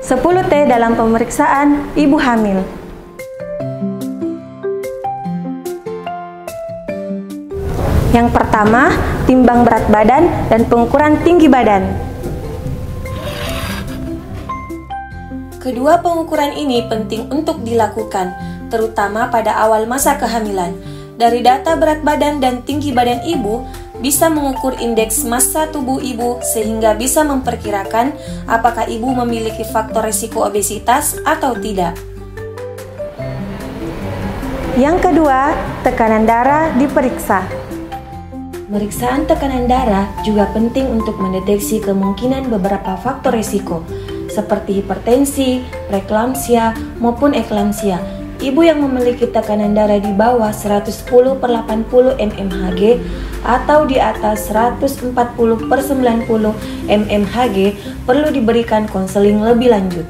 10T dalam pemeriksaan ibu hamil. Yang pertama, timbang berat badan dan pengukuran tinggi badan. Kedua pengukuran ini penting untuk dilakukan, terutama pada awal masa kehamilan. Dari data berat badan dan tinggi badan ibu, bisa mengukur indeks massa tubuh ibu sehingga bisa memperkirakan apakah ibu memiliki faktor risiko obesitas atau tidak. Yang kedua, tekanan darah diperiksa. Pemeriksaan tekanan darah juga penting untuk mendeteksi kemungkinan beberapa faktor risiko, seperti hipertensi, preeklamsia, maupun eklamsia. Ibu yang memiliki tekanan darah di bawah 110/80 mmHg atau di atas 140/90 mmHg perlu diberikan konseling lebih lanjut.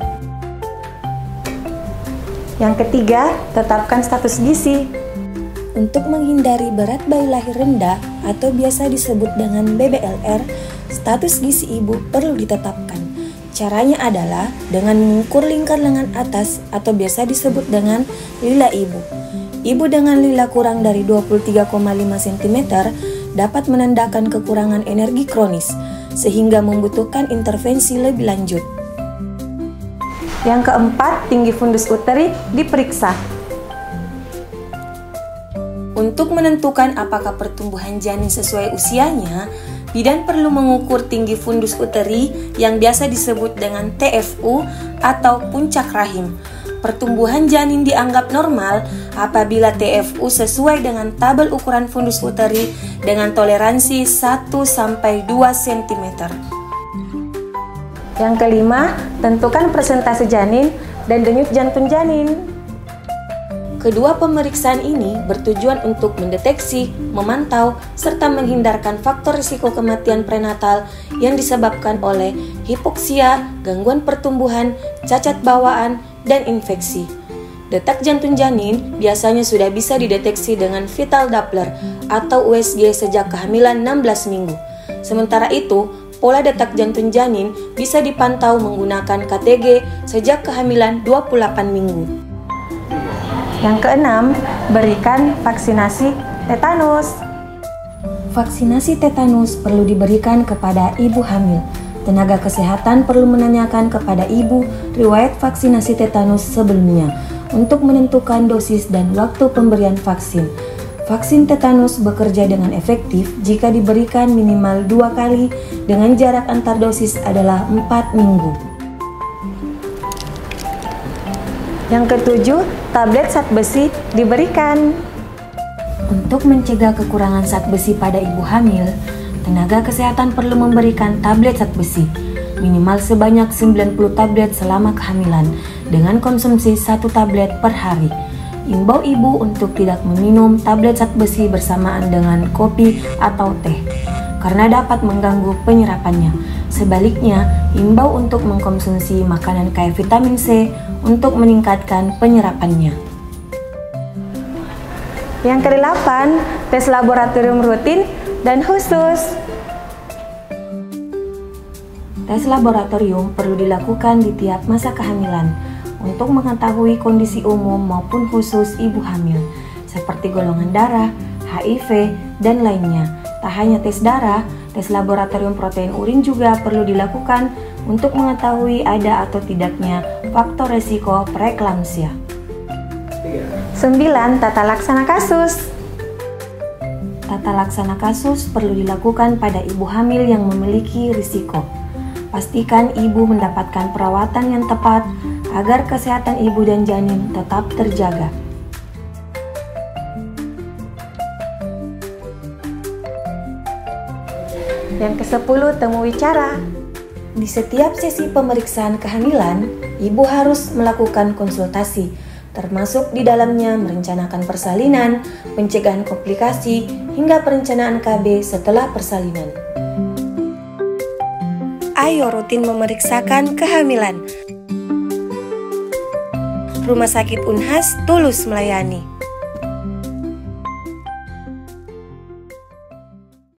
Yang ketiga, tetapkan status gizi. Untuk menghindari berat bayi lahir rendah atau biasa disebut dengan BBLR, status gizi ibu perlu ditetapkan. Caranya adalah dengan mengukur lingkar lengan atas atau biasa disebut dengan lila ibu. Ibu dengan lila kurang dari 23,5 cm dapat menandakan kekurangan energi kronis, sehingga membutuhkan intervensi lebih lanjut. Yang keempat, tinggi fundus uteri diperiksa. Untuk menentukan apakah pertumbuhan janin sesuai usianya, bidan perlu mengukur tinggi fundus uteri yang biasa disebut dengan TFU atau puncak rahim. Pertumbuhan janin dianggap normal apabila TFU sesuai dengan tabel ukuran fundus uteri dengan toleransi 1-2 cm. Yang kelima, tentukan persentase janin dan denyut jantung janin. Kedua pemeriksaan ini bertujuan untuk mendeteksi, memantau, serta menghindarkan faktor risiko kematian prenatal yang disebabkan oleh hipoksia, gangguan pertumbuhan, cacat bawaan, dan infeksi. Detak jantung janin biasanya sudah bisa dideteksi dengan fetal Doppler atau USG sejak kehamilan 16 minggu. Sementara itu, pola detak jantung janin bisa dipantau menggunakan KTG sejak kehamilan 28 minggu. Yang keenam, berikan vaksinasi tetanus. Vaksinasi tetanus perlu diberikan kepada ibu hamil. Tenaga kesehatan perlu menanyakan kepada ibu riwayat vaksinasi tetanus sebelumnya untuk menentukan dosis dan waktu pemberian vaksin. Vaksin tetanus bekerja dengan efektif jika diberikan minimal 2 kali dengan jarak antar dosis adalah 4 minggu. Yang ketujuh, tablet zat besi diberikan. Untuk mencegah kekurangan zat besi pada ibu hamil, tenaga kesehatan perlu memberikan tablet zat besi, minimal sebanyak 90 tablet selama kehamilan, dengan konsumsi 1 tablet per hari. Imbau ibu untuk tidak meminum tablet zat besi bersamaan dengan kopi atau teh, karena dapat mengganggu penyerapannya. Sebaliknya, imbau untuk mengkonsumsi makanan kaya vitamin C untuk meningkatkan penyerapannya. Yang ke-8, tes laboratorium rutin dan khusus. Tes laboratorium perlu dilakukan di tiap masa kehamilan untuk mengetahui kondisi umum maupun khusus ibu hamil, seperti golongan darah, HIV, dan lainnya. Tak hanya tes darah, tes laboratorium protein urin juga perlu dilakukan untuk mengetahui ada atau tidaknya faktor resiko preeklamsia. 9. Tata laksana kasus. Tata laksana kasus perlu dilakukan pada ibu hamil yang memiliki risiko. Pastikan ibu mendapatkan perawatan yang tepat agar kesehatan ibu dan janin tetap terjaga. Yang ke-10, temu wicara. Di setiap sesi pemeriksaan kehamilan, ibu harus melakukan konsultasi, termasuk di dalamnya merencanakan persalinan, pencegahan komplikasi, hingga perencanaan KB setelah persalinan. Ayo rutin memeriksakan kehamilan. Rumah Sakit Unhas tulus melayani.